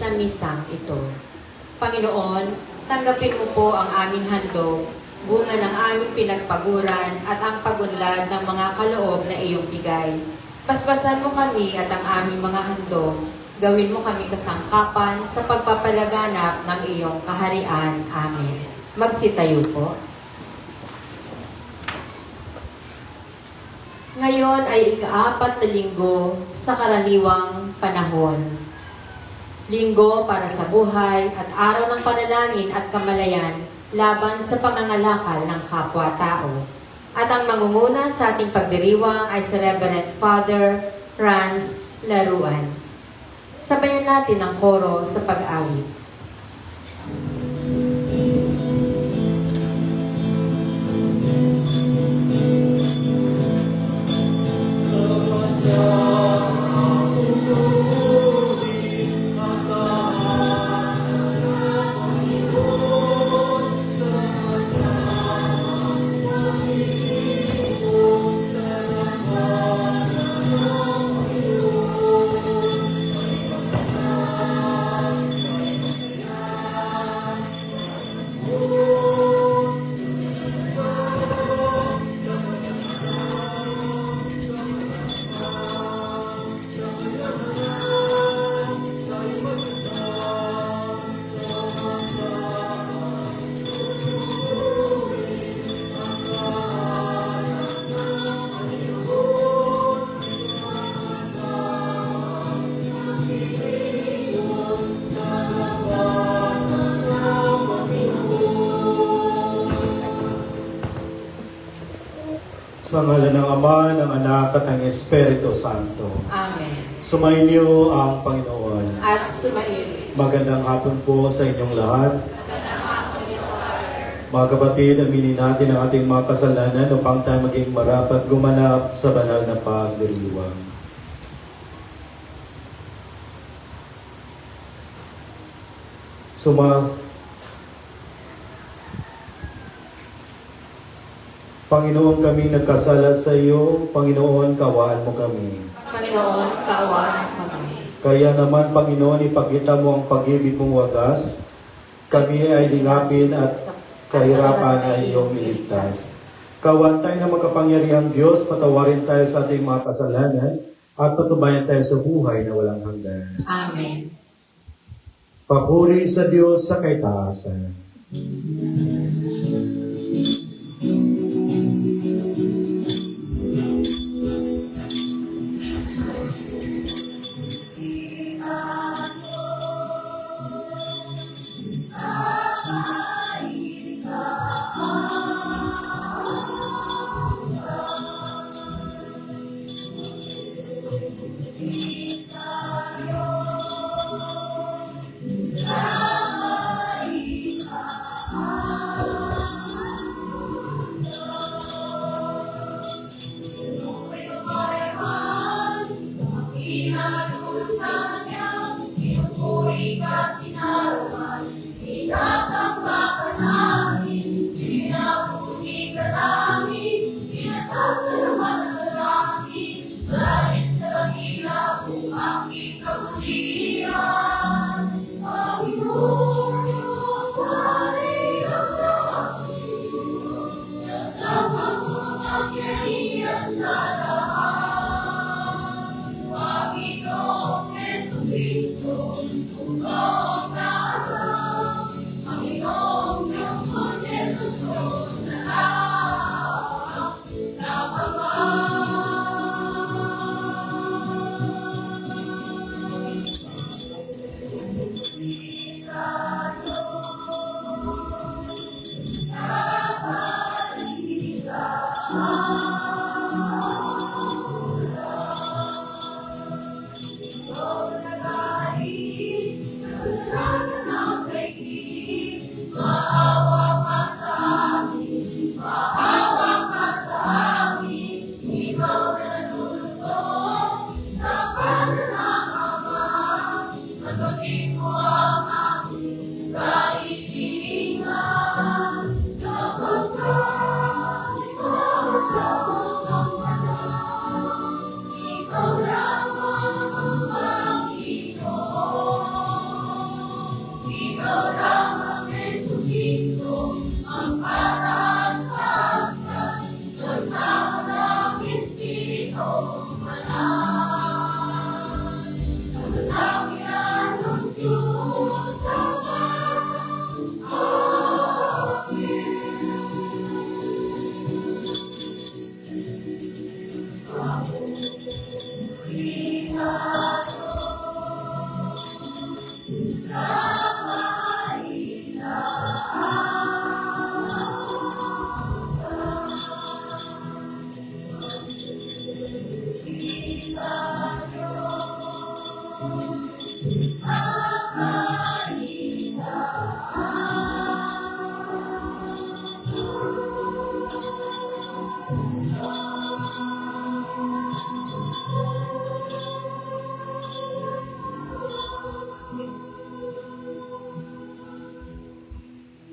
sa misang ito. Panginoon, tanggapin mo po ang aming handog, bunga ng aming pinagpaguran at ang pagunlad ng mga kaloob na iyong bigay. Paspasan mo kami at ang aming mga handog, gawin mo kami kasangkapan sa pagpapalaganap ng iyong kaharian. Amen. Magsitayo po. Ngayon ay ika-4 na linggo sa karaniwang panahon. Linggo para sa buhay at araw ng panalangin at kamalayan laban sa pangangalakal ng kapwa-tao. At ang mangunguna sa ating pagdiriwang ay si Reverend Father Franz Laruan. Sabayan natin ang koro sa pag-awit. Sa ngalan ng Ama, ng Anak, at ng Espiritu Santo. Amen. Sumainyo ang Panginoon. At sumainyo. Magandang hapon po sa inyong lahat. Mga kapatid, aminin natin ang ating mga kasalanan upang tayo maging marapat gumanap sa banal na pagdiriwang. Panginoon, kami nagkasala sa iyo. Panginoon, kaawaan mo kami. Panginoon, kaawaan mo kami. Kaya naman, Panginoon, ipakita mo ang pag-ibig mong wagas. Kami ay lingapin at kahirapan ay iyong iligtas. Kaawaan tayo ng makapangyarihang Diyos, patawarin tayo sa ating mga kasalanan at patubayan tayo sa buhay na walang hanggan. Amen. Papuri sa Diyos sa kaitaasan.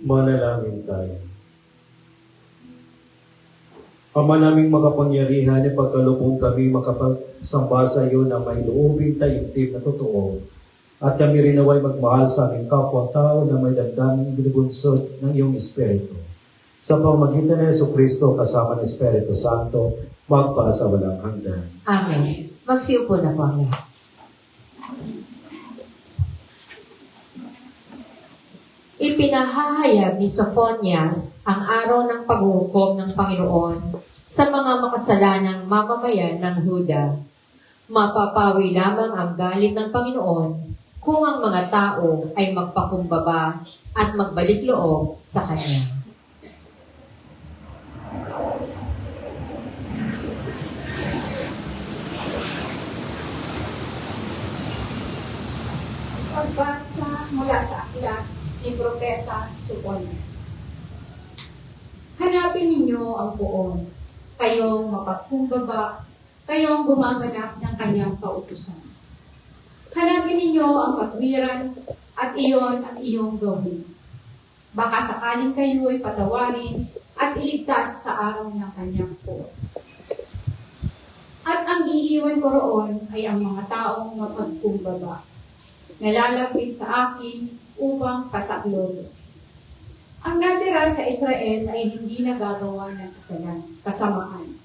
Manalangin tayo. Ama naming makapangyarihan, ipagkalubong kami makapagsamba sa iyo na may loobing taimtim na totoo. At kami rin naway magmahal sa aming kapwa-tao na may damdaming binubunsod ng iyong Espiritu. Sa pamamagitan ng Jesucristo kasama ng Espiritu Santo, magpasa walang hanggan. Amen. Magsiupo na po ang lahat. Ipinahahayag ni Sophonias ang araw ng paghuhukom ng Panginoon sa mga makasalanang mamamayan ng Huda. Mapapawi lamang ang galit ng Panginoon kung ang mga tao ay magpakumbaba at magbalik loob sa Kanya. Pagbasa mula sa aklat ni Propeta Sophonias. Hanapin ninyo ang poon, kayong mapagkumbaba, kayong gumaganap ng kanyang pautusan. Hanapin ninyo ang katwiran at iyon ang iyong gawin. Baka sakaling kayo'y patawarin at iligtas sa araw ng kanyang poon. At ang iiwan ko roon ay ang mga taong mapagkumbaba, nalalapit sa akin upang pasaklolo. Ang natira sa Israel ay hindi nagagawa ng kasamaan,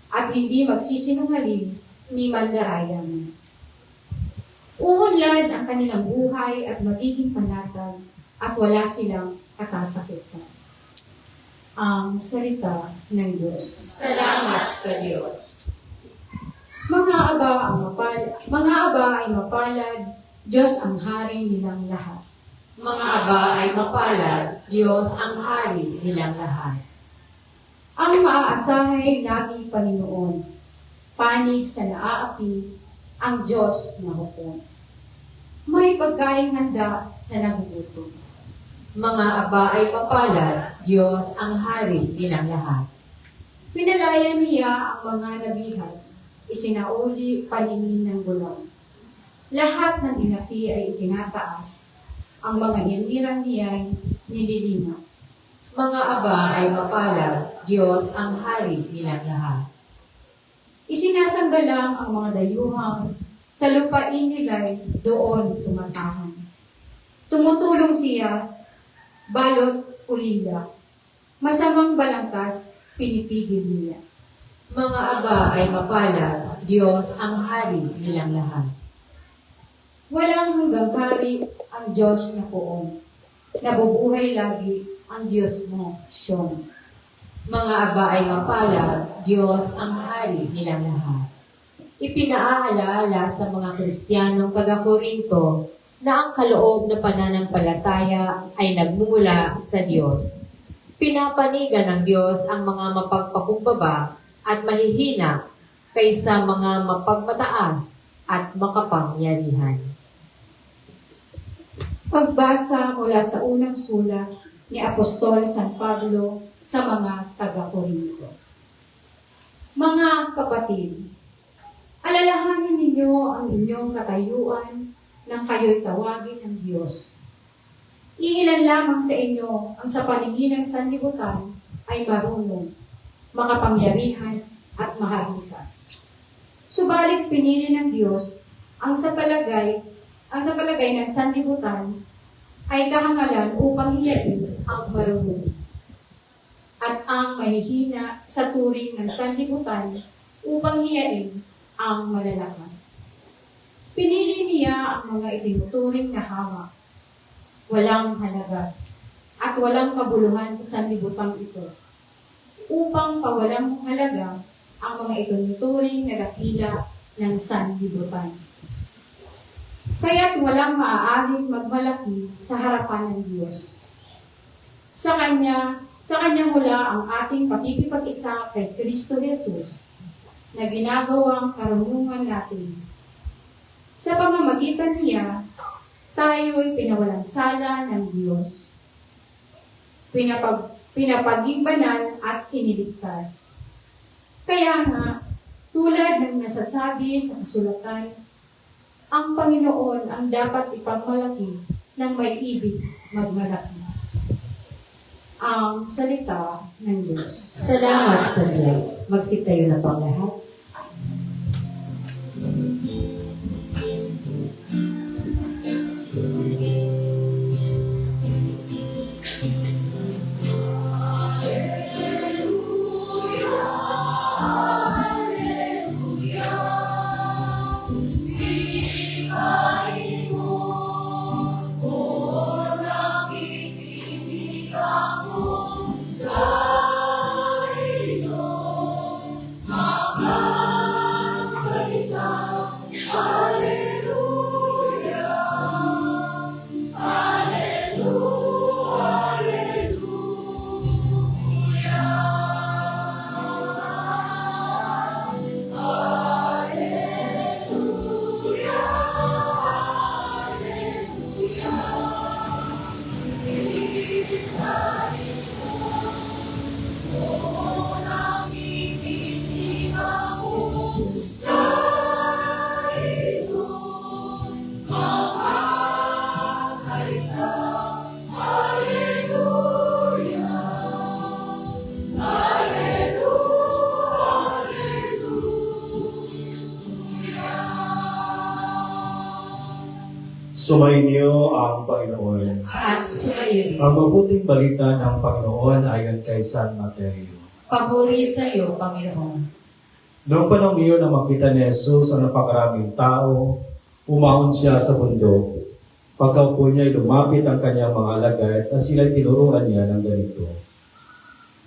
at hindi magsisinungaling ni mandarayang. Uunlad ang kanilang buhay at magiging panatag, at wala silang katatakutan. Ang salita ng Diyos. Salamat sa Diyos. Mga aba ay mapalad, Diyos ang hari nilang lahat. Mga aba ay mapalad, Diyos ang hari nilang lahat. Ang maaasahay lagi Panginoon, panig sa naaapi, ang Diyos na hukom. May pagkain handa sa nagugutom. Mga aba ay mapalad, Diyos ang hari nilang lahat. Pinalaya niya ang mga nabihan, isinauli paningin ng gulong. Lahat ng inapi ay itinataas, ang mga hinirang niya'y nililinaw. Mga aba ay mapalad, Diyos ang hari nilang lahat. Isinasanggalang ang mga dayuhang sa lupain nila'y doon tumatahan. Tumutulong siya, balot ulila. Masamang balangkas, pinipigil niya. Mga aba ay mapalad, Diyos ang hari nilang lahat. Walang hanggang hari ang Diyos na poon. Nabubuhay lagi ang Diyos mo, Siyong. Mga aba ay mapalad, Diyos ang hari nilang lahat. Ipinaalala sa mga Kristiyanong taga-Korinto na ang kaloob na pananampalataya ay nagmumula sa Diyos. Pinapanigan ng Diyos ang mga mapagpakumbaba at mahihina kaysa mga mapagmataas at makapangyarihan. Pagbasa mula sa unang sulat ni Apostol San Pablo sa mga taga-Korinto. Mga kapatid, alalahanin ninyo ang inyong katayuan nang kayo'y tawagin ng Diyos. Iilan lamang sa inyo ang sa paningin ng sanlibutan ay marunong, makapangyarihan at maharlika. Subalit pinili ng Diyos ang sa palagay ng sanlibutan ay kahangalan upang hiyain ang marunong. At ang mahihina sa turing ng sanlibutan upang hiyain ang malalakas. Pinili niya ang mga itinuturing na hamak, walang halaga, at walang kabuluhan sa sanlibutang ito, upang pawalang halaga ang mga itinuturing na dakila ng sanlibutan. Kaya't walang maaaring magmalaki sa harapan ng Diyos. Sa Kanya mula ang ating pakikipag-isa kay Kristo Jesus na ginagawang karunungan natin. Sa pamamagitan niya, tayo'y pinawalang sala ng Diyos. Pinapagimbanan at iniligtas. Kaya nga, tulad ng nasasabi sa kasulatan, ang Panginoon ang dapat ipagmalaki ng may ibig magmalaki. ang salita ng Diyos. Salamat sa Diyos. Magsitayo na po ang lahat. Sumainyo ang Panginoon. At sumayo. Ang mabuting balita ng Panginoon ayon kay San Mateo. Papuri sa iyo, Panginoon. Noong panahon iyon na makita ni Jesus ang napakaraming tao, umahon siya sa bundok. Pagkaupo niya ay lumapit ang kanyang mga alagad at sila'y tinuruan niya ng ganito.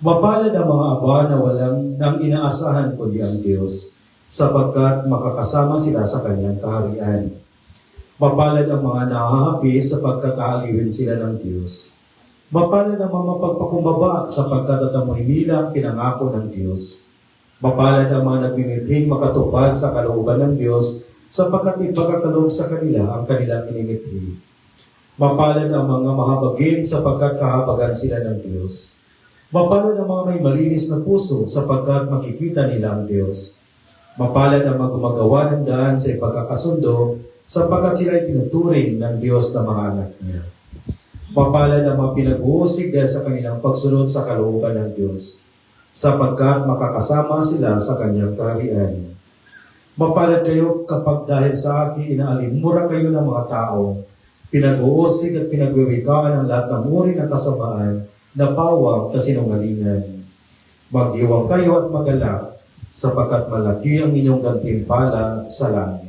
Mapalad ang mga aba na walang nang inaasahan kundi ang Diyos, sapagkat makakasama sila sa kanyang kaharian. Mapalad ang mga nahahabis sapagkat aaliwin sila ng Diyos. Mapalad ang mga mapagpakumbaba sapagkat atamoy nila ang pinangako ng Diyos. Mapalad ang mga nagmimithing makatupad sa kalooban ng Diyos sapagkat ipagkakaloob sa kanila ang kanilang inimithi. Mapalad ang mga mahabagin sapagkat kahabagan sila ng Diyos. Mapalad ang mga may malinis na puso sapagkat makikita nila ang Diyos. Mapalad ang mga gumagawa ng daan sa ipagkakasundo sapagkat sila ay tinuturing ng Diyos na mga anak niya. Mapalad ang mga pinag-uusig dahil sa kanilang pagsunod sa kalooban ng Diyos, sapagkat makakasama sila sa kanyang kaharian. Mapalad kayo kapag dahil sa akin inaalimura kayo ng mga tao, pinag-uusig at pinagwiwikaan ang lahat ng uri ng kasamaan na pawang kasinungalingan. Magdiwang kayo at magalak, sapagkat malaki ang inyong gantimpala sa langit.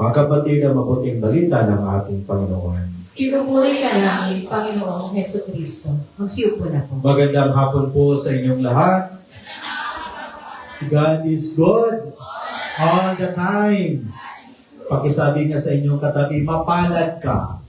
Mga kapatid, ang mabuting balita ng ating Panginoon. Pinupuri ka namin, Panginoong Heso Kristo. Magsiupo na po. Magandang hapon po sa inyong lahat. God is good all the time. Pakisabi niya sa inyong katabi, mapalad ka.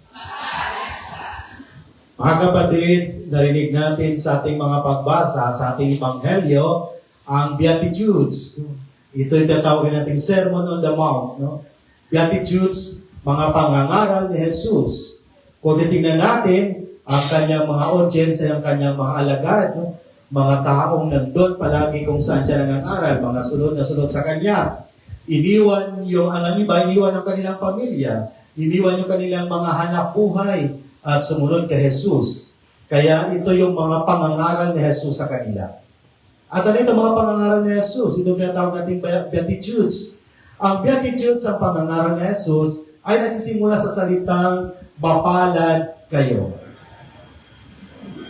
Mga kapatid, narinig natin sa ating mga pagbasa, sa ating Ebanghelyo, ang Beatitudes. Ito yung tatawagin natin Sermon on the Mount. No? Beatitudes, mga pangangaral ni Jesus. Kung titingnan natin, ang kanyang mga audience ay ang kanyang mga alagad, no? Mga taong nandun palagi kung saan siya nangangaral, mga sunod na sunod sa kanya. Iniwan yung iba, iniwan ang kanilang pamilya, iniwan yung kanilang mga hanap buhay at sumunod kay Jesus. Kaya ito yung mga pangangaral ni Jesus sa kanila. At ano ito mga pangangaral ni Jesus? Ito yung tinatawag natin Beatitudes. Ang Beatitudes, ang pangangaral ni Jesus, ay nagsisimula sa salitang, mapalad kayo.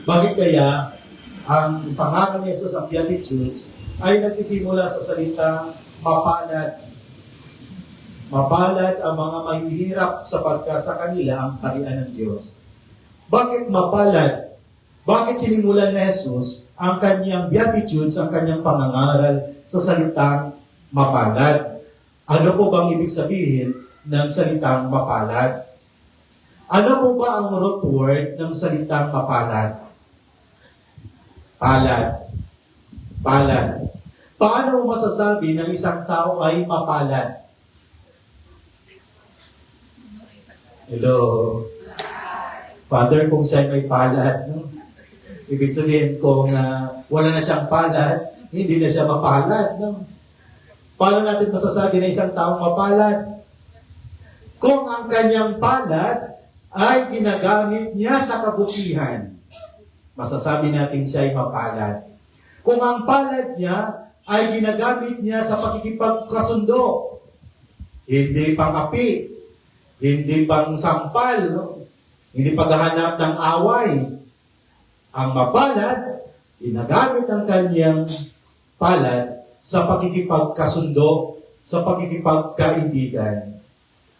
Bakit kaya ang pangaral ni Jesus, ang Beatitudes, ay nagsisimula sa salitang, mapalad? Mapalad ang mga mahihirap sapagkat sa kanila ang kaharian ng Diyos. Bakit mapalad? Bakit sinimulan ni Jesus ang kanyang Beatitudes, ang kanyang pangangaral sa salitang mapalad? Ano po bang ibig sabihin ng salitang mapalad? Ano po ba ang root word ng salitang mapalad? Palad. Palad. Paano mo masasabi ng isang tao ay mapalad? Hello? Father, kung siya may palad, no? Ibig sabihin kung wala na siyang palad, hindi na siya mapalad. No? Paano natin masasabi na isang taong mapalad? Kung ang kanyang palad ay ginagamit niya sa kabutihan. masasabi natin siya ay mapalad. Kung ang palad niya ay ginagamit niya sa pakikipagkasundo, hindi pang api, hindi pang sampal, no? Hindi paghahanap ng away. Ang mapalad, ginagamit ang kanyang palad sa pakikipagkasundo, sa pakikipagkaibigan.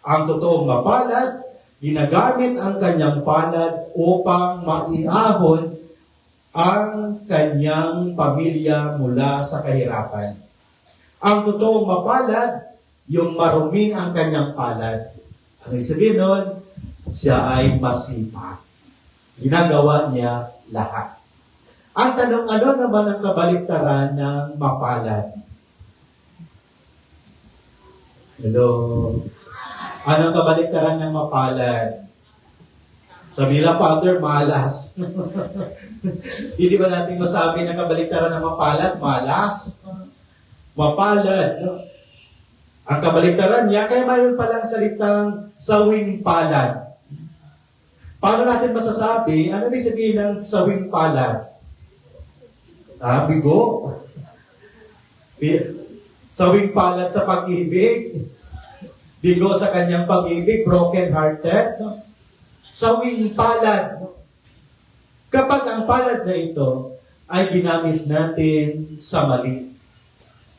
Ang totoong mapalad, ginagamit ang kanyang palad upang maiahon ang kanyang pamilya mula sa kahirapan. Ang totoong mapalad, yung marumi ang kanyang palad. Ano yung sabihin nun? Siya ay masipag. Ginagawa niya lahat. Ang tanong, ano naman ang kabaliktaran ng mapalad? Hello? Anong kabaliktaran ng mapalad? Sabi nila, Father, malas. Hindi ba natin masabi na kabaliktaran ng mapalad? Malas. Mapalad. No? Ang kabaliktaran niya, kaya mayroon palang salitang sawing palad. Paano natin masasabi? Ano ibig sabihin ng sawing palad? Bigo. Sawing palad sa pag-ibig. Bigo sa kanyang pag-ibig, broken-hearted. No? Sawing palad. Kapag ang palad na ito ay ginamit natin sa mali,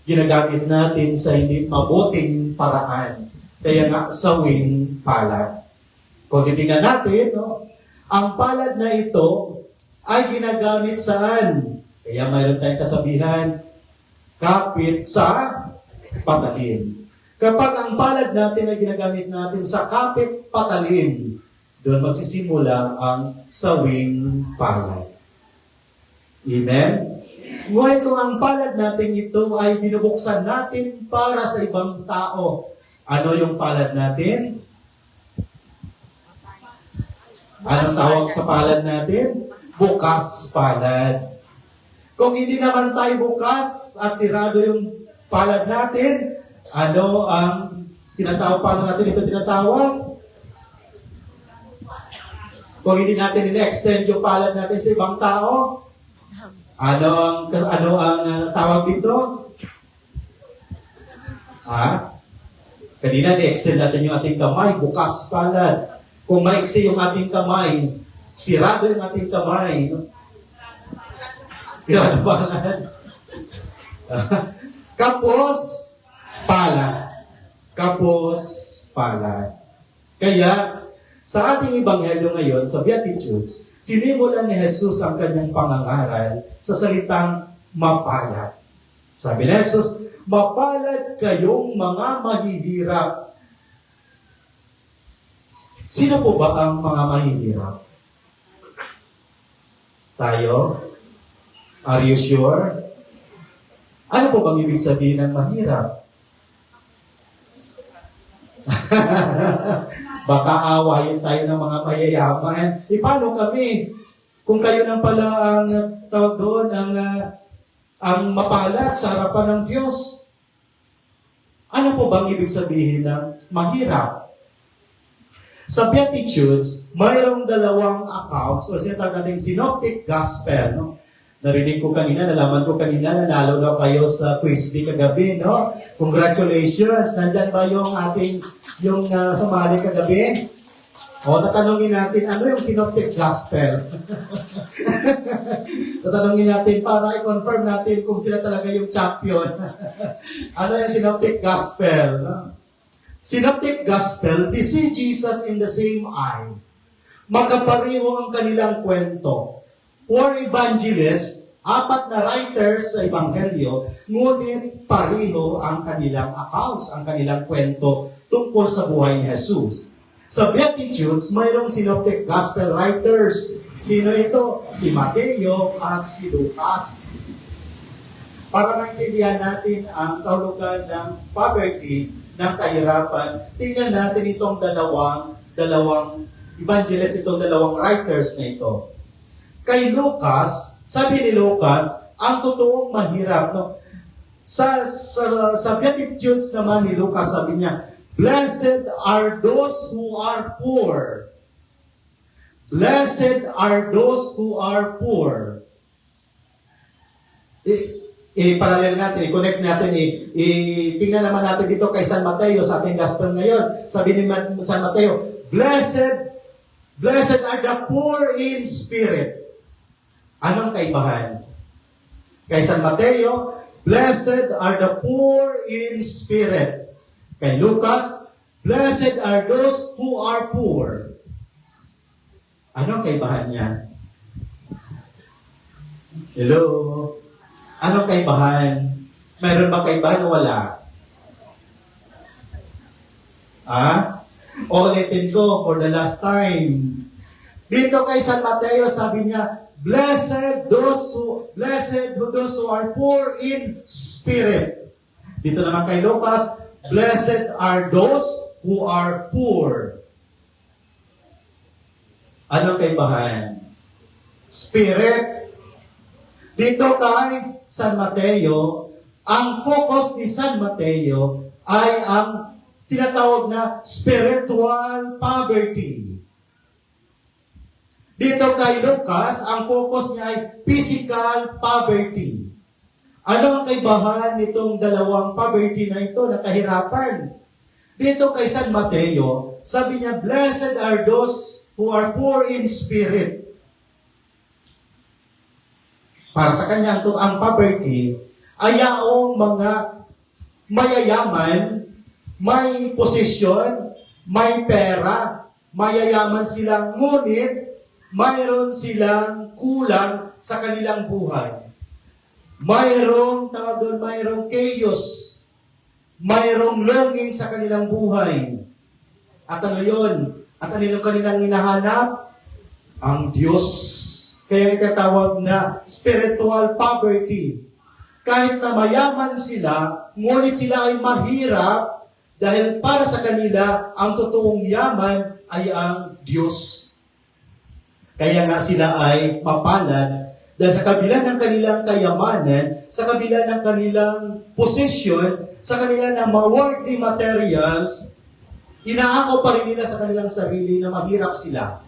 ginagamit natin sa hindi mabuting paraan, kaya nga sawing palad. Kung titingnan natin, no, ang palad na ito ay ginagamit saan? Kaya mayroon tayong kasabihan, kapit sa patalim. Kapag ang palad natin ay ginagamit natin sa kapit patalim, doon magsisimula ang sawing palad. Amen? Ngunit kung ang palad natin ito ay binubuksan natin para sa ibang tao, ano yung palad natin? Anong tawag sa palad natin? Bukas palad. Kung hindi naman tayo bukas at sirado yung palad natin, ano ang tinatawag? Paano natin ito tinatawag? Kung hindi natin in-extend yung palad natin sa ibang tao, ano ang tawag dito? Kanina ni-extend natin yung ating kamay, bukas palad. Kung maiksi yung ating kamay, sirado yung ating kamay. No? Sirado palad. Kapos palad. Kapos palad. Kaya, sa ating ebanghelyo ngayon, sa Beatitudes, sinimulan ni Jesus ang kanyang pangangaral sa salitang mapalad. Sabi ni Jesus, mapalad kayong mga mahihirap. Sino po ba ang mga mahihirap? Tayo? Are you sure? Ano po bang ibig sabihin ng mahirap? Baka awayin tayo ng mga mayayaman. Paano kami? Kung kayo nang pala ang tawag doon, ang mapalad sa harapan ng Diyos. Ano po bang ibig sabihin ng mahirap? Sa Beatitudes, mayroong dalawang accounts o sinatawag natin synoptic gospel. No? Narinig ko kanina, nalaman ko kanina, nanalo daw kayo sa quiz bee kagabi, no? Congratulations! Nandyan ba yung sumali kagabi? O, tatanungin natin, ano yung synoptic gospel? Tatanungin natin para i-confirm natin kung sila talaga yung champion. Ano yung synoptic gospel? No? Synoptic gospel, they see Jesus in the same eye. Magkapareho ang kanilang kwento. Four evangelists, 4 na writers sa ebanghelyo, ngunit pareho ang kanilang accounts, ang kanilang kwento tungkol sa buhay ni Jesus. Sa Beatitudes, mayroong synoptic gospel writers. Sino ito? Si Mateo at si Lucas. Para maintindihan natin ang kahulugan ng poverty, ng kahirapan, tingnan natin itong dalawang evangelists, itong dalawang writers na ito. Kay Lucas, sabi ni Lucas, ang totoong mahirap. No? Sa Beatitudes naman ni Lucas, sabi niya, blessed are those who are poor. Blessed are those who are poor. I-parallel natin, i-connect natin, tingnan naman natin dito kay San Mateo sa ating gospel ngayon. Sabi ni San Mateo, Blessed are the poor in spirit. Anong kaibahan? Kay San Mateo, Blessed are the poor in spirit. Kay Lucas, Blessed are those who are poor. Anong kaibahan niya? Hello? Anong kaibahan? Mayroon ba kaibahan o wala? Ulitin ko for the last time. Dito kay San Mateo, sabi niya, Blessed those who are poor in spirit. Dito naman kay Lucas, Blessed are those who are poor. Anong kaibahan? Spirit. Dito kay San Mateo, ang focus ni San Mateo ay ang tinatawag na spiritual poverty. Dito kay Lucas, ang focus niya ay physical poverty. Ano ang kaibahan nitong dalawang poverty na ito, na kahirapan? Dito kay San Mateo, sabi niya, Blessed are those who are poor in spirit. Para sa kanya, ang poverty ay yaong mga mayayaman, may posisyon, may pera, mayayaman silang, ngunit mayroon silang kulang sa kanilang buhay. Mayroong chaos, mayroong longing sa kanilang buhay. At ano yun? At ano yung kanilang hinahanap? Ang Diyos. Kaya itatawag na spiritual poverty. Kahit na mayaman sila, ngunit sila ay mahirap dahil para sa kanila, ang totoong yaman ay ang Diyos. Kaya nga sila ay mapalad dahil sa kabila ng kanilang kayamanan, sa kabila ng kanilang posisyon, sa kabila ng mga worldly materials, inaako pa rin nila sa kanilang sarili na mahirap sila.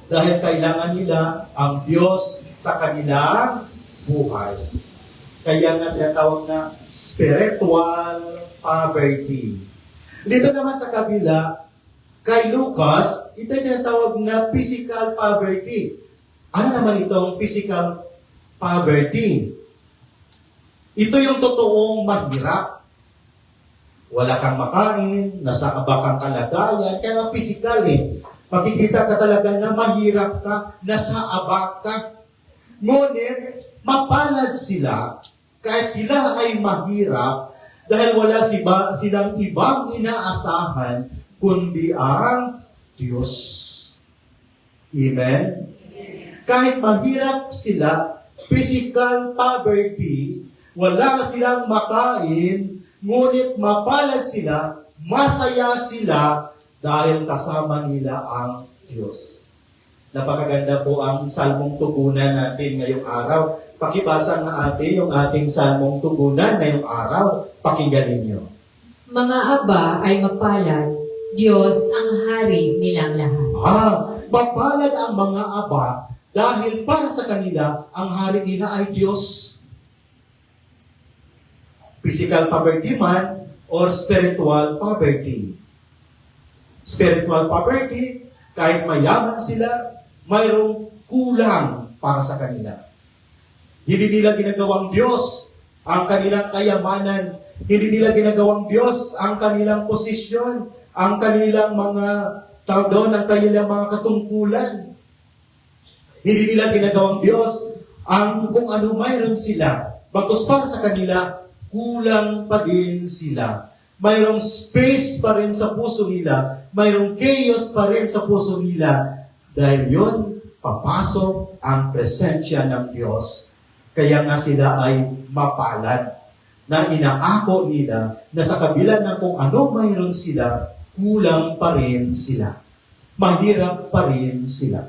Dahil kailangan nila ang Diyos sa kanilang buhay. Kaya nga tinatawag na spiritual poverty. Dito naman sa kabila, kay Lucas, ito yung tinatawag na physical poverty. Ano naman itong physical poverty? Ito yung totoong mahirap. Wala kang makain, nasa abakang kalagayan, kaya nga physical eh. Makikita ka talaga na mahirap ka, nasa abak ka. Ngunit, mapalad sila, kahit sila ay mahirap, dahil wala silang ibang inaasahan, kundi ang Diyos. Amen? Kahit mahirap sila, physical poverty, wala silang makain, ngunit mapalad sila, masaya sila, dahil kasama nila ang Diyos. Napakaganda po ang salmong tugunan natin ngayong araw. Pakibasa nga atin yung ating salmong tugunan ngayong araw. Pakinggan ninyo. Mga aba ay mapalad, Diyos ang hari nilang lahat. Mapalad ang mga aba dahil para sa kanila, ang hari nila ay Diyos. Physical poverty man or spiritual poverty. Spiritual poverty, kahit mayaman sila, mayroong kulang para sa kanila. Hindi nila ginagawang Diyos ang kanilang kayamanan. Hindi nila ginagawang Diyos ang kanilang posisyon, ang kanilang mga ang kanilang mga katungkulan. Hindi nila ginagawang Diyos ang kung ano mayroon sila. Bagkus para sa kanila, kulang pa din sila. Mayroong space pa rin sa puso nila. Mayroong chaos pa rin sa puso nila. Dahil yun, papasok ang presensya ng Diyos. Kaya nga sila ay mapalad na inaako nila na sa kabila ng kung ano mayroon sila, kulang pa rin sila. Mahirap pa rin sila.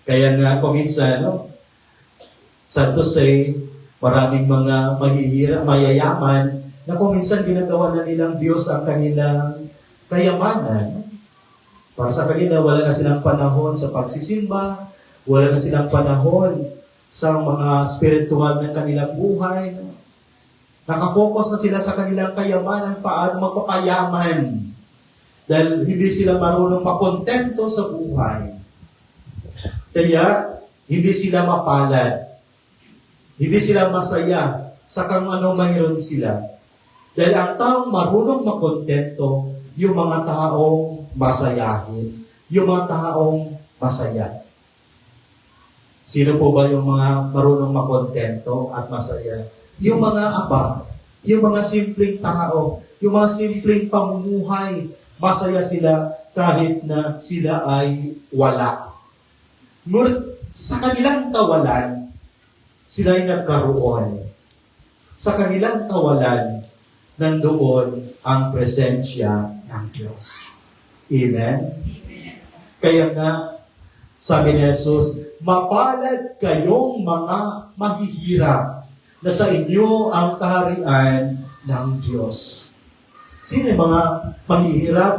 Kaya nga kung minsan, sad to say, maraming mga mahihirap, mayayaman, na kung minsan ginagawa na nilang Diyos ang kanilang kayamanan, Para sa kanila, wala na silang panahon sa pagsisimba, wala na silang panahon sa mga spiritual ng kanilang buhay. Nakapokus na sila sa kanilang kayamanan, paano magpapayaman. Dahil hindi sila marunong makontento sa buhay. Kaya, hindi sila mapalad. Hindi sila masaya sa kung ano mayroon sila. Dahil ang taong marunong makontento, yung mga taong masayahin, yung mga taong masaya. Sino po ba yung mga marunong makontento at masaya? Yung mga aba, yung mga simpleng tao, yung mga simpleng pamumuhay, masaya sila kahit na sila ay wala. Ngunit sa kanilang kawalan, sila ay nagkaroon. Sa kanilang kawalan, nandoon ang presensya ng Diyos. Amen? Kaya nga, sabi ni Jesus, mapalad kayong mga mahihirap na sa inyo ang kaharian ng Diyos. Sino yung mga mahihirap?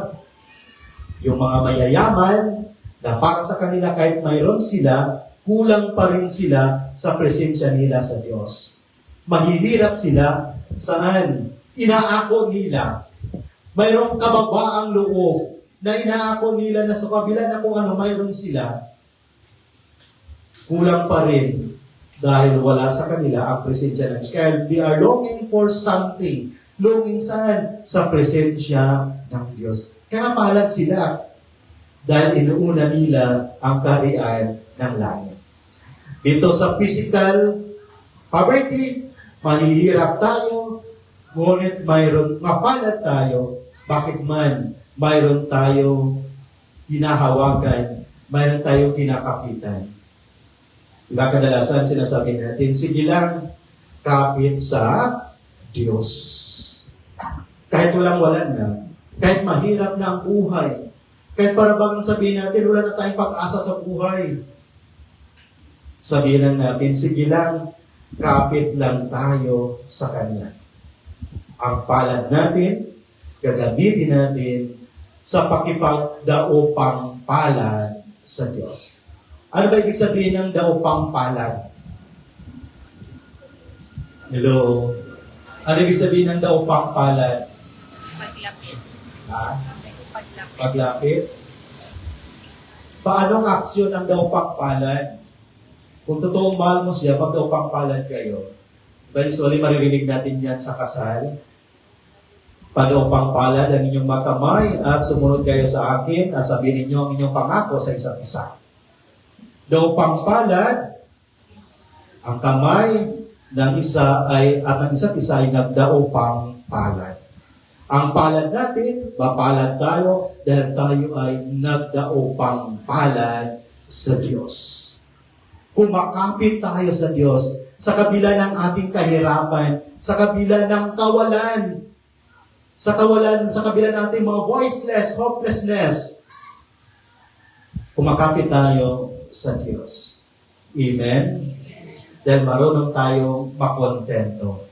Yung mga mayayaman na para sa kanila kahit mayroon sila, kulang pa rin sila sa presensya nila sa Diyos. Mahihirap sila saan? Inaako nila. Mayroong kababaang loob na inaako nila na sa kabila na kung ano mayroon sila, kulang pa rin dahil wala sa kanila ang presensya ng Diyos. Kaya they are longing for something. Longing saan? Sa presensya ng Diyos. Kaya palad sila dahil inuuna nila ang kaharian ng langit. Dito sa physical poverty, mahihirap tayo, ngunit mayroon, mapalad tayo, bakit man mayroon tayong hinahawakan, mayroon tayong kinakapitan. Diba kadalasan sinasabi natin, sige lang, kapit sa Diyos. Kahit walang-wala na, kahit mahirap na ang buhay, kahit para bang sabihin natin, wala na tayong pag-asa sa buhay. Sabihin lang natin, sige lang, kapit lang tayo sa Kanya. Ang palad natin, gagamitin natin sa pakipagdaupang palad sa Diyos. Ano ba ibig sabihin ng daupang palad? Hello? Ano ibig sabihin ng daupang palad? Paglapit. Ha? Paglapit. Paglapit? Paano ang aksyon ng daupang palad? Kung totoong mahal mo siya, pag daupang palad kayo, usually maririnig natin yan sa kasal. Padaupang palad ang inyong makamay at sumunod kayo sa akin at sabihin ninyo ang inyong pangako sa isa't isa. Daupang palad, ang kamay ng isa ay at ng isa't isa ay nagdaupang palad. Ang palad natin, mapalad tayo dahil tayo ay nagdaupang palad sa Diyos. Kumakapit tayo sa Diyos sa kabila ng ating kahirapan, sa kabila ng kawalan, sa kabila ng ating mga voiceless, hopelessness, kumakapit tayo sa Diyos. Amen? Dahil marunong tayong makontento.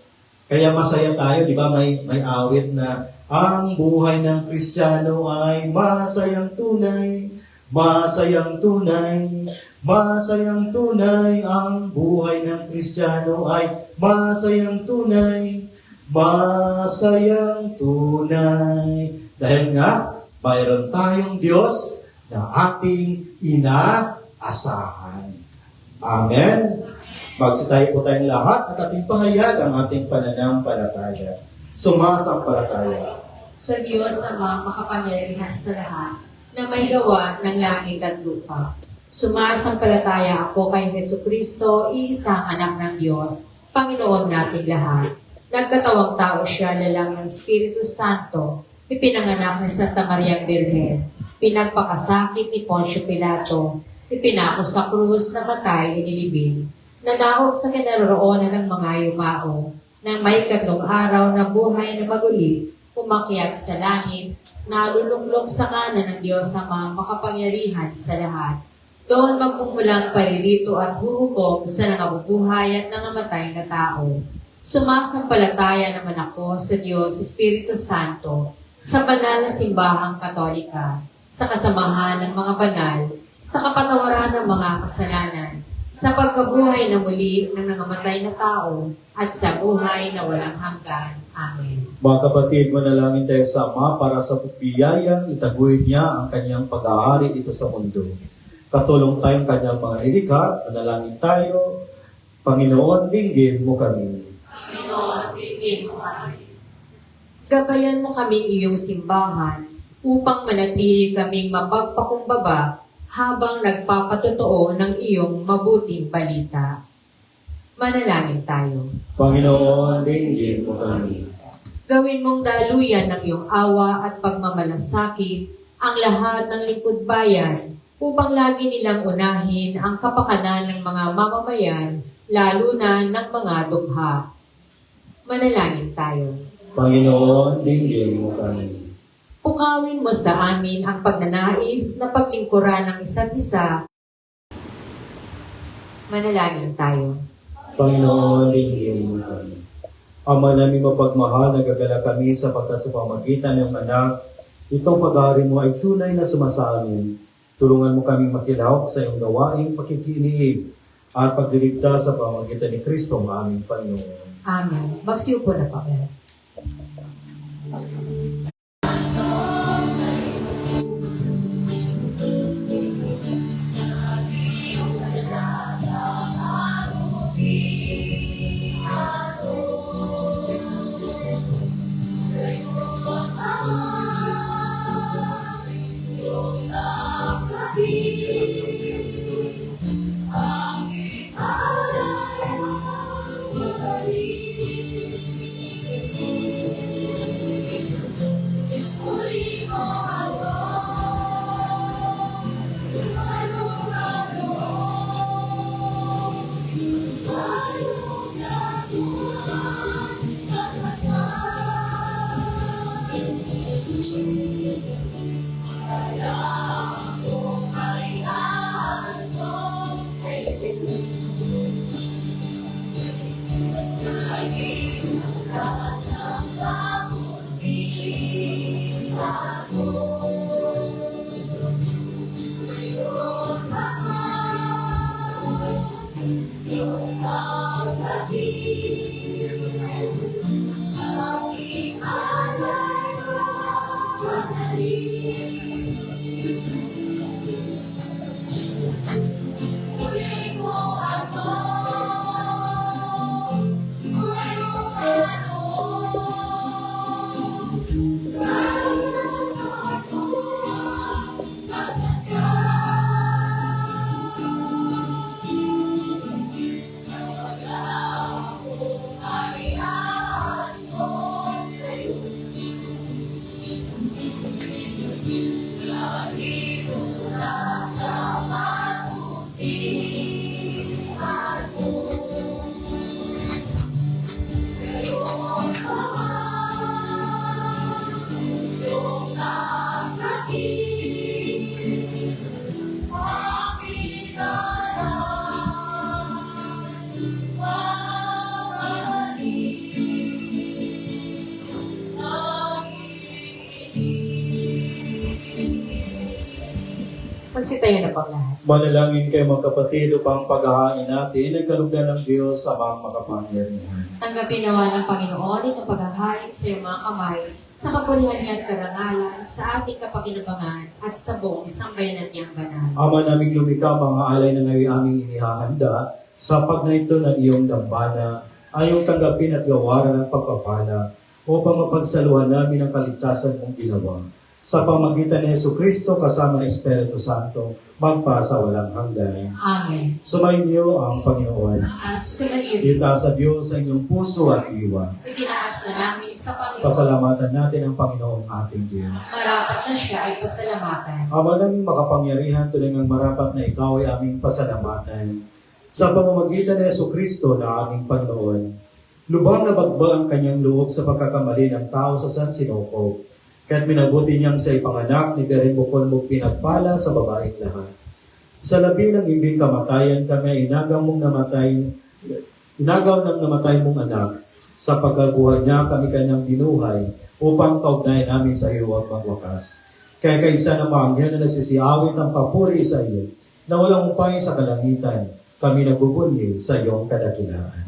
Kaya masaya tayo, di ba? May awit na, ang buhay ng Kristiyano ay masayang tunay, masayang tunay, masayang tunay. Ang buhay ng Kristiyano ay masayang tunay, masayang tunay. Dahil nga, mayroon tayong Diyos na ating inaasahan. Amen? Magsitayo po tayong lahat at ating pahayag ang ating pananampalataya. Sumasampalataya. Sa Diyos Ama makapangyarihan sa lahat, na may gawa ng langit at lupa. Sumasampalataya ako kay Jesucristo, iisang anak ng Diyos, Panginoon nating lahat. Nagkatawang tao siya lalang ng Espiritu Santo, ipinanganak ni Santa Maria Virgen, pinagpakasakit ni Poncio Pilato, ipinako sa krus na matay inilibing, nanahog sa kinaroroonan ng mga yumao, nang may katlong araw na buhay na maguli, umakyat sa langit, naluluklok sa kanan ng Diyos Ama makapangyarihan sa lahat. Doon magmumulang paririto at huhukom sa nangabubuhay at nangamatay na tao. Sumasampalataya naman ako sa Diyos Espiritu Santo, sa banal na simbahang Katolika, sa kasamahan ng mga banal, sa kapatawaran ng mga kasalanan, sa pagkabuhay na muli ng nangamatay na tao, at sa buhay na walang hanggan. Amen. Mga kapatid, manalangin tayo sa Ama para sa biyayang itaguhin niya ang kanyang pag-aari dito sa mundo. Katulong tayong kanyang mga nilikha, manalangin tayo. Panginoon, dinggin mo kami. Gabayan mo kaming iyong simbahan upang manatili kaming mapagpakumbaba habang nagpapatotoo ng iyong mabuting balita. Manalangin tayo. Panginoon, dinggin mo kami. Gawin mong daluyan ng iyong awa at pagmamalasakit ang lahat ng lingkod bayan upang lagi nilang unahin ang kapakanan ng mga mamamayan, lalo na ng mga dukha. Manalangin tayo. Panginoon, dinggin mo kami. Pukawin mo sa amin ang pagnanais na paglingkuran ng isa't isa. Manalangin tayo. Panginoon, dinggin mo kami. Ama namin mapagmahal, nagagala kami sapagkat sa pamagitan ng anak, itong pag-aari mo ay tunay na sumasamin. Tulungan mo kaming makilahok sa iyong gawaing pakikiniig at pagliligtas sa pamagitan ni Kristo, ang aming Panginoon. Amen. Magsiupo na pa kayo. Magsitayo na po ang lahat. Manalangin kayo mga kapatid upang paghahain natin ay kalugdan ng Diyos sa mga makapangyarihan. Tanggapin nawa ng Panginoon itong paghahain sa iyong mga kamay, sa kapurihan niya at karangalan, sa ating kapakinabangan, at sa buong isang bayanan niyang banal. Ama naming lumikha, mga alay na ngayon aming inihahanda, sa pagnaito ng iyong dambana, ayong tanggapin at gawaran ng pagpapala, upang mapagsaluhan namin ang kaligtasan mong ginawa. Sa pamagitan ni Jesucristo kasama ng Espiritu Santo, magpasa walang hanggan. Amen. Sumainyo ang Panginoon. At sumaiyo, Itaas sa Diyos ang inyong puso at iwan. itinaas na namin sa Panginoon. Pasalamatan natin ang Panginoong ating Diyos. Marapat na siya ay pasalamatan. Ama naming makapangyarihan, tuloy ng marapat na ikaw ay aming pasalamatan. Sa pamamagitan ni Jesucristo na aming Panginoon, lubhang nabagba ang kanyang loob sa pagkakamali ng tao sa San Sinopo. Kaya't minabuti niyang sa ipanganak ni Berin Bukon mong pinagpala sa babaeng lahat. Sa labi ng imbing kamatayan kami ay inagaw ng namatay mong anak. Sa pagkabuhay niya kami kanyang binuhay upang kaugnayan namin sa iyo ang magwakas. Kaya kaisa ng mga anghel na nasisiawit ng papuri sa iyo, na walang upay sa kalangitan, kami nagbubunyi sa iyong kadakilaan.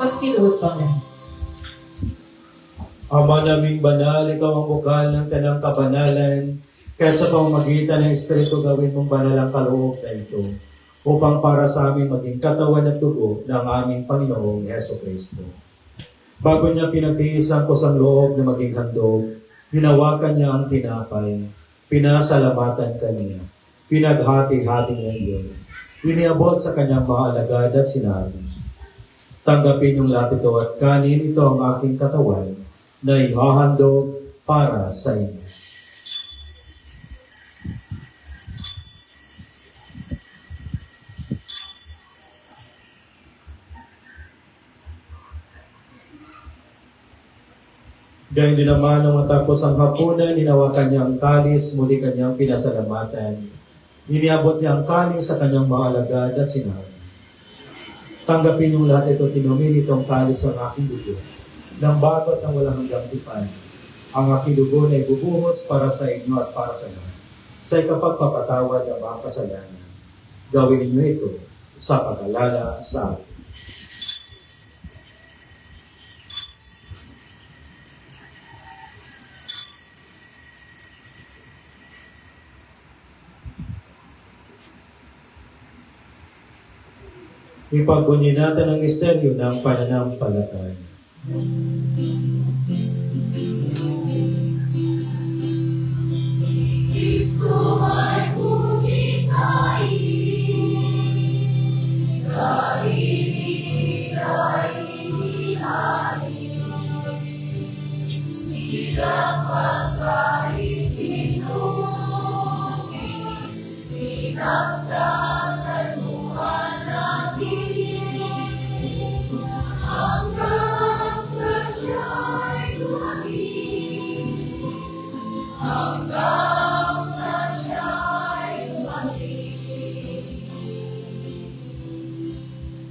Magsiluhod pa na. Ama naming banal, ikaw ang bukal ng tanang kabanalan, kaya sa pamamagitan ng Espiritu gawin mong banal ang kaloob na ito, upang para sa amin maging katawan at dugo ng aming Panginoong Heso Kristo. Bago niya pinagtiisan ko sa loob na maging handog, hinawakan niya ang tinapay, pinasalamatan kaniya, pinaghati-hati niya iyon, iniabot sa kanyang mga alagad at sinabi, tanggapin yung lahat ito at kanin, ito ang aking katawan na ihahandog para sa inyo. Gayun din naman nung matapos ang hapunan, hinawakan niya ang kalis, muli kanyang pinasalamatan. Iniabot niya ang kalis sa kanyang mga alagad at sinabi, tanggapin yung lahat ito, tinumin itong kalis ang aking dugo, ng bago at ng walang hanggang tipan. Ang aking dugo na ibubuhos para sa inyo at para sa lahat, sa ikapagpapatawad ng mga kasalanan. Gawin ninyo ito sa pag-alala sa akin. Ipagbunyi natin ang misteryo ng pananampalataya. Kristo ay kumitayin, sarili ay inihain, bilang pagkain inumin, pinagsasaluhan natin, hanggang sa siya'y dumating, hanggang sa siya'y dumating.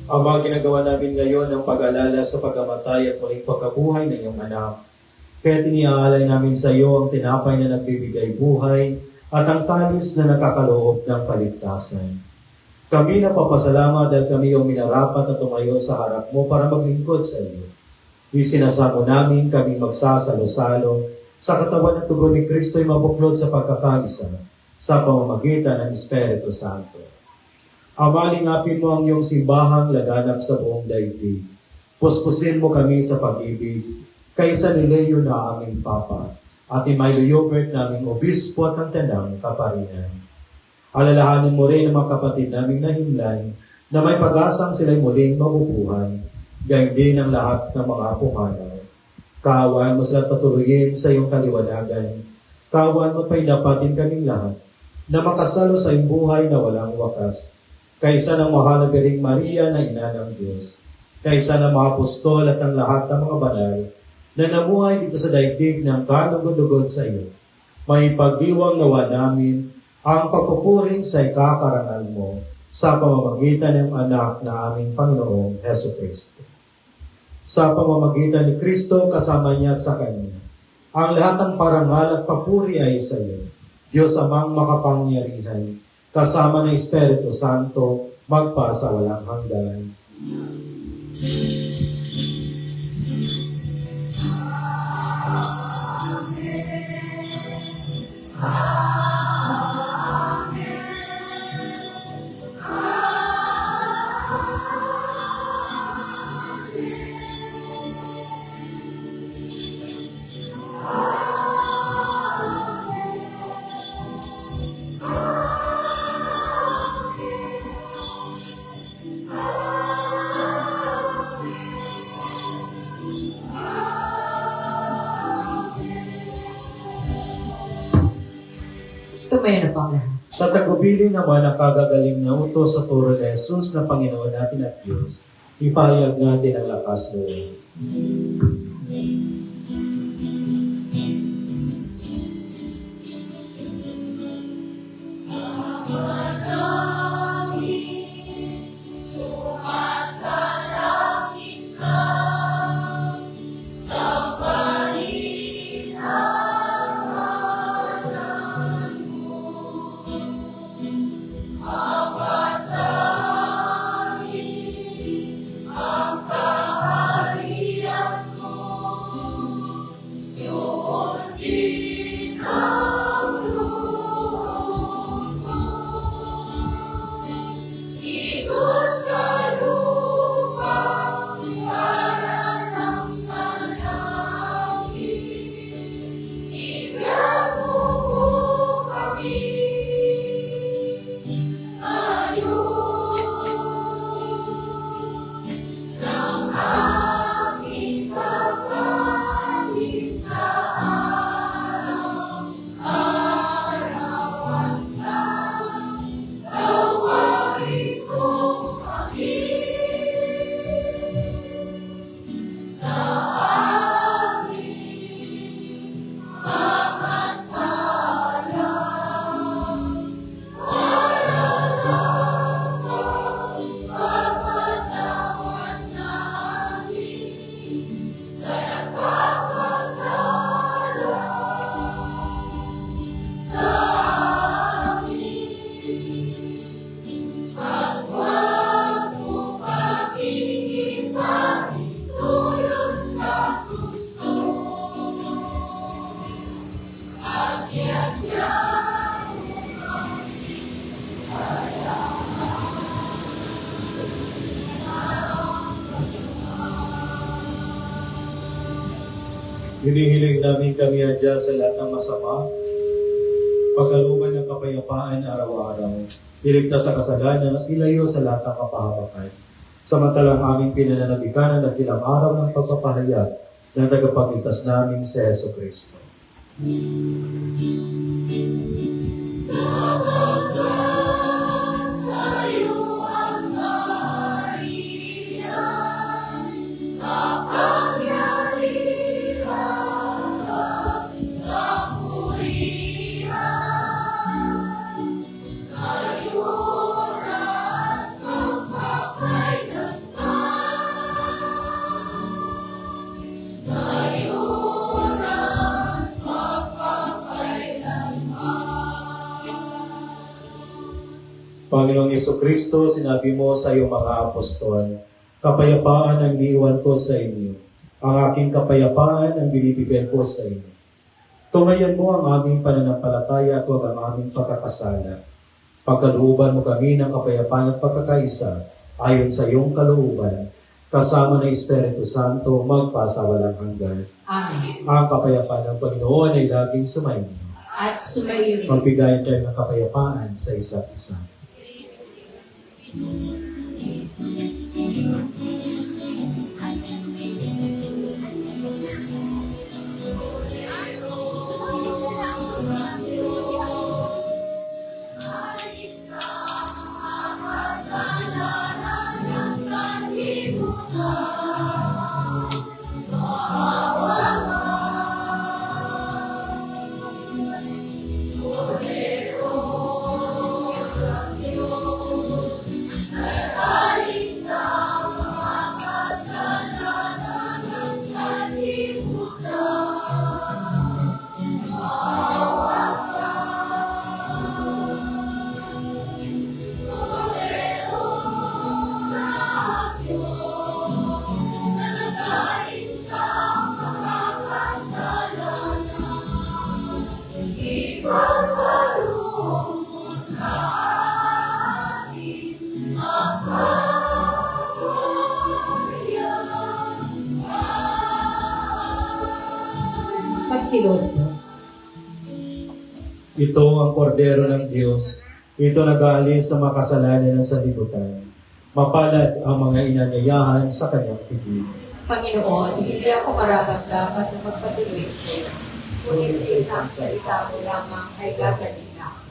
Ang mga ginagawa namin ngayon ang pag-alala sa pagkamatay at muling pagkabuhay ng iyong anak. Kaya tiniaalay namin sa iyo ang tinapay na nagbibigay buhay at ang talis na nakakaloob ng kaligtasan. Kami napapasalamat dahil kami yung minarapat na tumayo sa harap mo para maglingkod sa iyo. Isinasamo namin kami magsasalo-salo sa katawan at tugon ni Kristo ay mabuklod sa pagkakaisa sa pamamagitan ng Espiritu Santo. Ama, lingapin mo ang iyong simbahang laganap sa buong daigdig. Puspusin mo kami sa pag-ibig, kaysa ni Leo na aming Papa, at ni Milo Yobert naming obispo at ng tanang kaparinan. Alalahanin mo rin ang mga kapatid naming nahimlan na may pag-asang sila'y muling mabubuhay, gayon din ang lahat ng mga pumanaw. Kaawaan mo sila patuloyin sa iyong kaliwanagan. Kaawaan mo pa'y dapatin kaming lahat na makasalo sa iyong buhay na walang wakas. Kaysa ng mahal na Biring Maria na ina ng Diyos, kaysa ng mga apostol at ang lahat ng mga banal na namuhay dito sa daigdig ng kalugod-lugod sa iyo, may pagdiwang nawa namin ang pagpupuri sa ikakarangal mo sa pamamagitan ng anak na aming Panginoong Heso Kristo. Sa pamamagitan ni Kristo kasama niya at sa Kanya, ang lahat ng parangal at papuri ay sa iyo, Diyos Amang makapangyarihan, kasama ng Espiritu Santo, magpa sa walang hanggan. Tumayo na po ang lahat. Sa tagubilin naman ang kagagaling na utos sa turo ni Jesus na Panginoon natin at Diyos, ipahayag natin ang lakas loob. Sumasalangit ka sa paningalan mo. Apasarin ang kaharian mo. Sundin ang loob mo. Ito sa lupa para ng salangit. Ibigay mo kami ngayon ng aming kapalit sa araw-arawan na. Tawarin mo kami sa aming mga sala para lamang mapatawad namin sa nagkakasala sa amin. At huwag mo kaming ipahintulot sa gusto. At iadya mo kami sa Hinihiling namin kami adya sa lahat ng masama, pagkalooban ng kapayapaan araw-araw, iligtas sa kasalanan at ilayo sa lahat ng kapahamakan. Samantalang aming pinananabikan ang dakilang araw ng pagpapahayag ng tagapagligtas namin si Yesu Kristo. sa wakas sa'yo ang kaharian, kapangyarihan at kapurihan. Ngayon at magpapakailanman. Ngayon at magpapakailanman. Panginoong Jesucristo, sinabi mo sa iyong mga apostol, kapayapaan ang iniwan ko sa inyo. Ang aking kapayapaan ang binibigay ko sa inyo. Tumayan mo ang aming pananampalataya at huwag ang aming pagkakasala. Pagkalooban mo kami ng kapayapaan at pagkakaisa ayon sa iyong kalooban, kasama ng Espiritu Santo magpasawalang hanggan. Amen. Ang kapayapaan ng Panginoon ay laging sumainyo. At sumayo rin. Magbigayan tayo ng kapayapaan sa isa't isa. Alis na ang kasalanan ng sanlibutan. Cordero ng Diyos, alis na ang kasalanan ng sanlibutan. Maawa ka. Cordero ng Diyos, na nag-alis ng mga kasalanan, ipagkaloob mo sa amin ang kaharian. Pagsilod po. Ito ang kordero ng Diyos. Ito nag-aalis sa makasalanan ng sanlibutan. Mapalad ang mga inanyayahan sa kanyang pigil. Panginoon, hindi ako karapat-dapat na magpatuloy sa iyo. Ngunit sa isang salita mo lamang ay gagaling ako.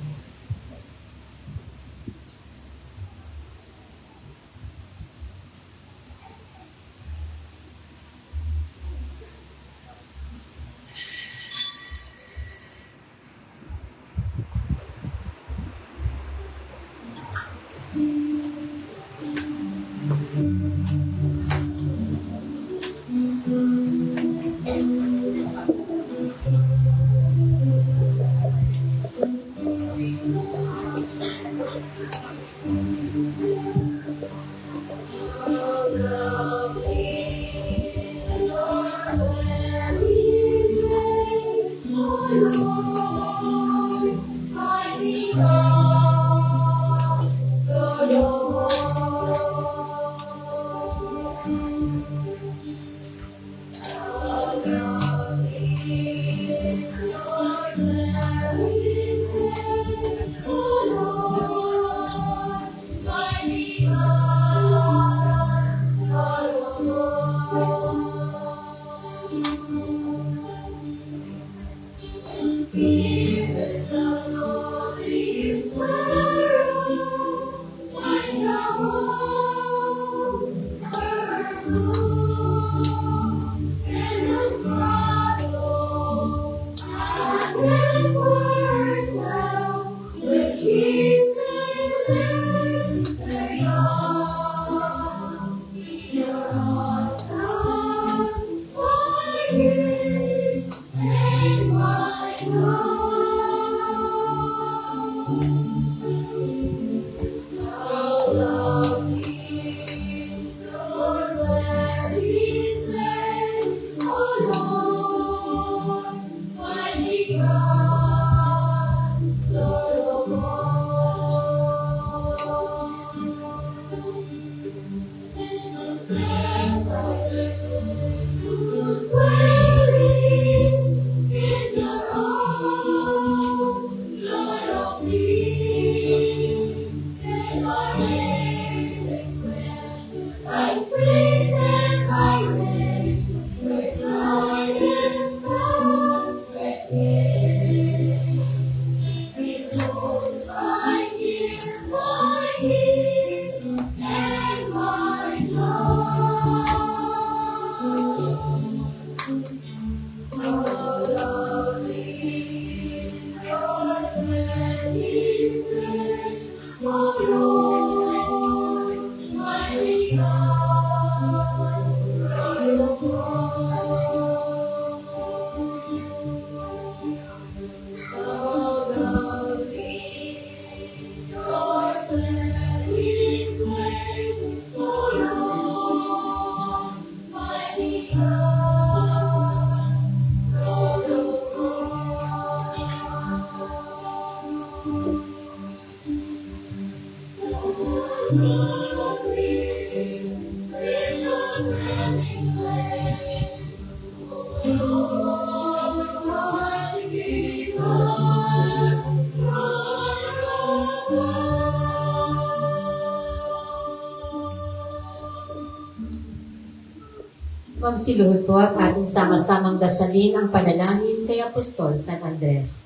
Magsiluhod po at ating sama-samang dasalin ang panalangin kay Apostol San Andres.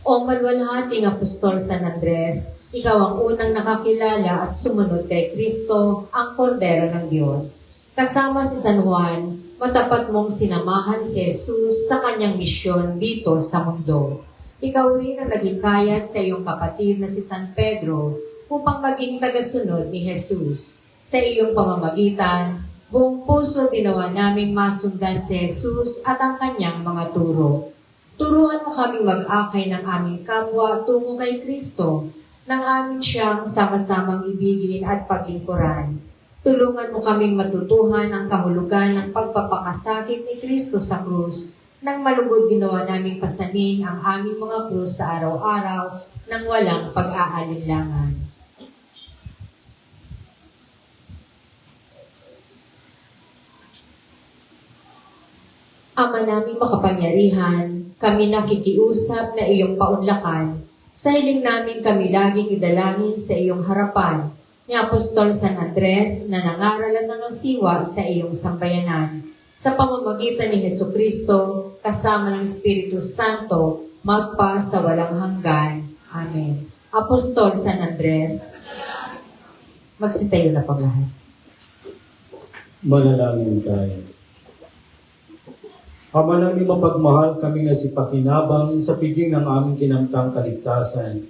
O maluwalhating Apostol San Andres, ikaw ang unang nakakilala at sumunod kay Kristo, ang Kordero ng Diyos. Kasama si San Juan, matapat mong sinamahan si Jesus sa kanyang misyon dito sa mundo. Ikaw rin ang naging kayat sa iyong kapatid na si San Pedro upang maging tagasunod ni Jesus. Sa iyong pamamagitan, buong puso ginawa naming masundan si Jesus at ang kanyang mga turo. Turuan mo kaming mag-akay ng aming kapwa tungo kay Kristo, nang amin siyang sama-samang ibigin at paglingkuran. Tulungan mo kaming matutuhan ang kahulugan ng pagpapakasakit ni Kristo sa krus, nang malugod ginawa naming pasanin ang aming mga krus sa araw-araw nang walang pag-aalinlangan. Ama naming makapangyarihan, kami nakikiusap na iyong paunlakan. Sa hiling namin kami laging idalangin sa iyong harapan ni Apostol San Andres na nangaralan ng asiwa sa iyong sambayanan. Sa pamamagitan ni Hesukristo, kasama ng Espiritu Santo, magpa sa walang hanggan. Amen. Apostol San Andres, magsitayo na po lahat. Manalangin tayo. Ama namin mapagmahal, kami na si pakinabang sa piging ng aming kinamtang kaligtasan,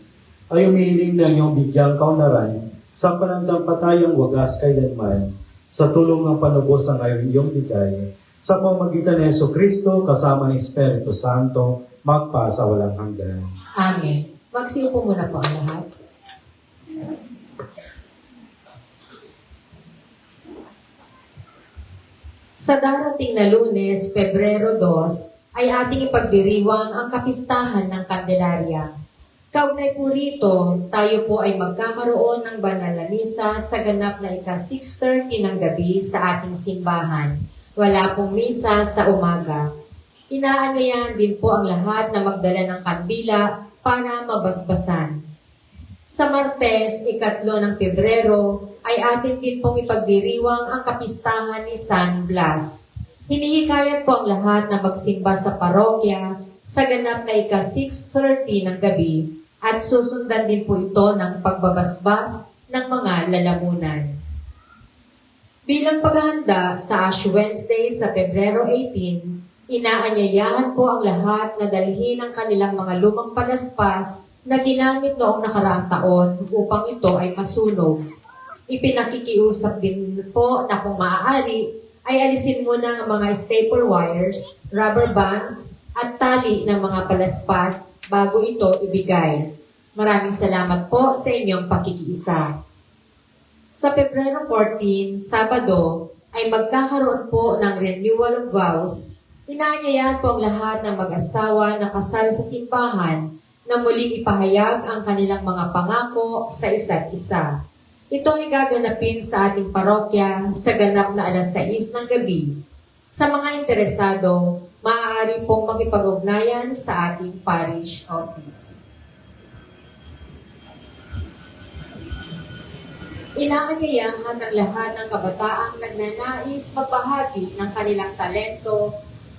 ay umihiling na iyong bigyang kaunaran sa pananampalatayang wagas kailanman, sa tulong ng panubos ng iyong bigay, sa pamamagitan ni Jesucristo kasama ng Espiritu Santo, magpa sa walang hanggan. Amen. Magsiupo muna po ang lahat. Sa darating na Lunes, Pebrero 2, ay ating ipagdiriwang ang kapistahan ng Candelaria. Kaugnay po rito, tayo po ay magkakaroon ng banal na misa sa ganap na ika-6:30 ng gabi sa ating simbahan. Wala pong misa sa umaga. Inaanyayahan din po ang lahat na magdala ng kandila para mabasbasan. Sa Martes, 3 ng Pebrero, ay atin din pong ipagdiriwang ang kapistahan ni San Blas. Hinihikayat po ang lahat na magsimba sa parokya sa ganap na ika-6:30 ng gabi at susundan din po ito ng pagbabasbas ng mga lalamunan. Bilang paghahanda sa Ash Wednesday sa Pebrero 18, inaanyayahan po ang lahat na dalhin ang kanilang mga lumang palaspas na ginamit noong nakaraang taon upang ito ay masunog. Ipinakikiusap din po na kung maaari ay alisin muna ang mga staple wires, rubber bands, at tali ng mga palaspas bago ito ibigay. Maraming salamat po sa inyong pakikiisa. Sa Pebrero 14, Sabado, ay magkakaroon po ng renewal of vows. Inaanyayahan po ang lahat ng mag-asawa na kasal sa simbahan na muling ipahayag ang kanilang mga pangako sa isa't isa. Ito ay gaganapin sa ating parokya sa ganap na 6:00 ng gabi. Sa mga interesado, maaari pong makipag-ugnayan sa ating parish office. Inaanyayahan ng lahat ng kabataang nagnanais magbahagi ng kanilang talento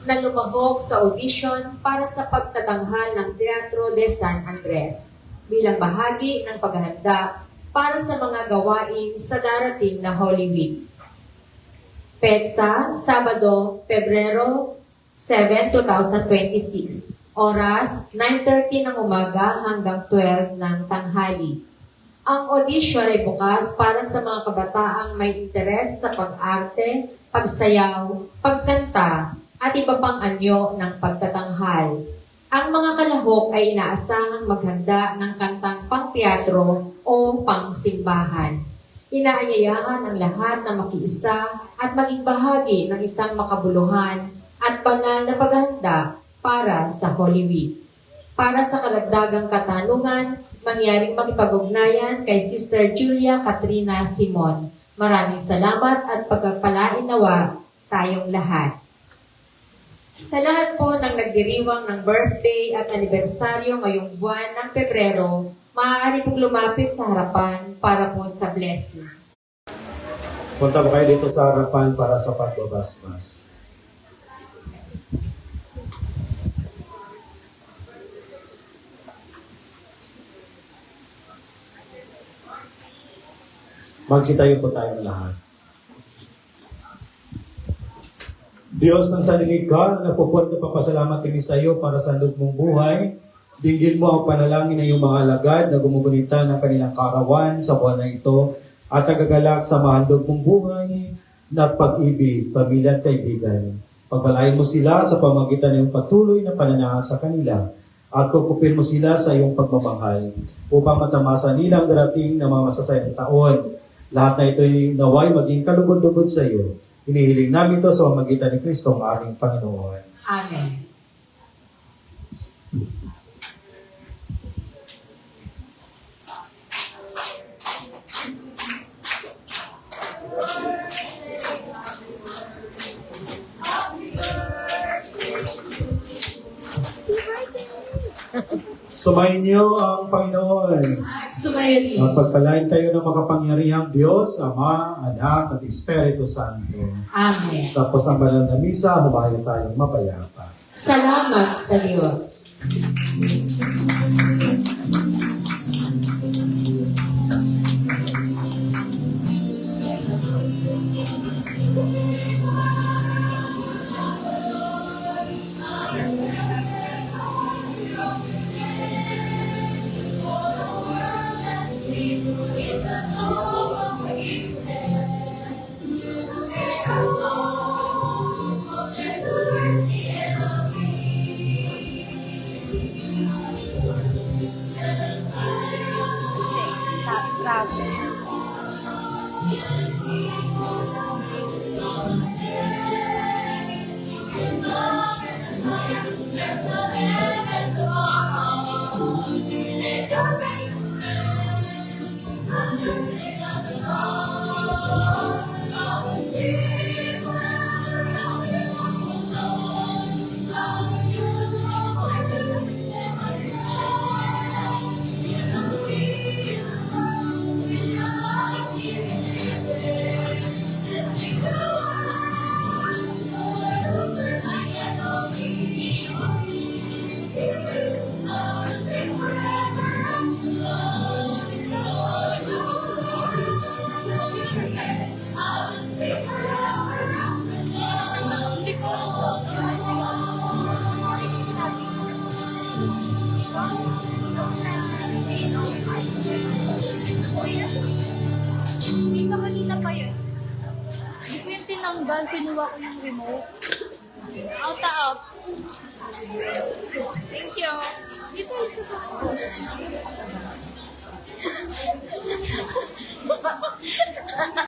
na lumahok sa audition para sa pagtatanghal ng Teatro de San Andres bilang bahagi ng paghahanda para sa mga gawain sa darating na Holy Week. Petsa, Sabado, Pebrero 7, 2026. Oras, 9:30 ng umaga hanggang 12 ng tanghali. Ang audition ay bukas para sa mga kabataang may interes sa pag-arte, pagsayaw, pagkanta, at iba pang anyo ng pagtatanghal. Ang mga kalahok ay inaasahang maghanda ng kantang pang-teatro o pang-simbahan. Inaanyayahan ang lahat na makiisa at maging bahagi ng isang makabuluhan at banal na paghahanda para sa Holy Week. Para sa karagdagang katanungan, mangyaring makipag-ugnayan kay Sister Julia Katrina Simon. Maraming salamat at pagpapalain nawa tayong lahat. Sa lahat po ng nagdiriwang ng birthday at anibersaryo ngayong buwan ng Pebrero, maaari pong lumapit sa harapan para po sa blessing. Punta po kayo dito sa harapan para sa pagbabasbas. Magsitayo po tayong lahat. Diyos ng sanlilikha, napupunta papasalamat kami sa iyo para sa loob mong buhay. Dinggin mo ang panalangin ng iyong mga alagad na gumugunita ng kanilang kaarawan sa buwan na ito at nagagalak sa mahandog mong buhay na pag-ibig, pamilya at kaibigan. Pagpalain mo sila sa pamagitan ng iyong patuloy na pananahan sa kanila at kukupin mo sila sa iyong pagmamahal upang matamasa nila ang darating na mga masasayang taon. Lahat na ito'y naway maging kalugod-lugod sa iyo. Hinihiling namin ito sa pamamagitan ni Kristo ang aming Panginoon. Amen. Sumayin niyo ang Panginoon. Sumayin. At pagpalain tayo ng makapangyarihang Diyos, Ama, Anak, at Espiritu Santo. Amen. Tapos ang banal na misa, humayo tayong mapayapa. Salamat sa Diyos. It's a song. Hindi ka kanina pa yun. Hindi ko yung tinanggal, pinuha ko yung remote. Out. Thank you. Dito ka.